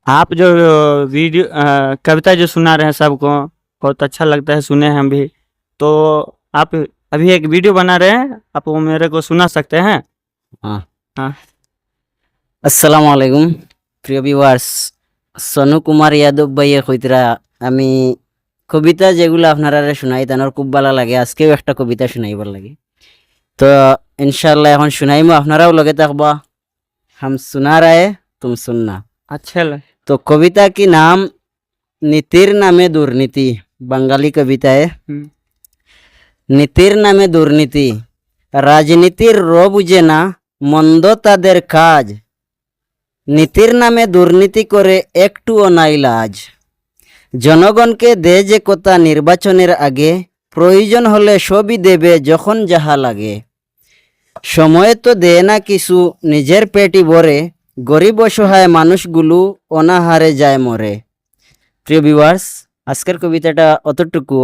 आप जो वीडियो कविता जो सुना रहे हैं सबको, बहुत अच्छा लगता है, सुने हैं हम भी। तो आप अभी एक वीडियो बना रहे हैं, आप वो मेरे को सुना सकते हैं? हाँ। हाँ। আসসালামু আলাইকুম প্রিয় ভিউয়ার্স, সনু কুমার যাদব ভাইয়ে কইতরা আমি কবিতা যেগুলো আপনারা শোনাই তানোর খুব ভালো লাগে। আজকেও একটা কবিতা শোনাইবার লাগে, তো ইনশাআল্লাহ এখন শুনাইমু, আপনারাও লগে থাকবা। हम सुना रहे तुम सुनना। अच्छा लग तो कविता की नाम নীতির নামে দুর্নীতি। বাঙালি কবিতা है। নীতির নামে দুর্নীতি, রাজনীতির বুঝে না, মন্দ তাদের কাজ। নীতির নামে দুর্নীতি করে একটুও নাই লাজ। জনগণকে দে যে কথা নির্বাচনের আগে, প্রয়োজন হলে সবই দেবে যখন যাহা লাগে। সময় তো দেয় না কিছু, নিজের পেটি ভরে, গরিব অসহায় মানুষগুলো অনাহারে যায় মরে। প্রিয় ভিউয়ার্স, আজকের কবিতাটা অতটুকু।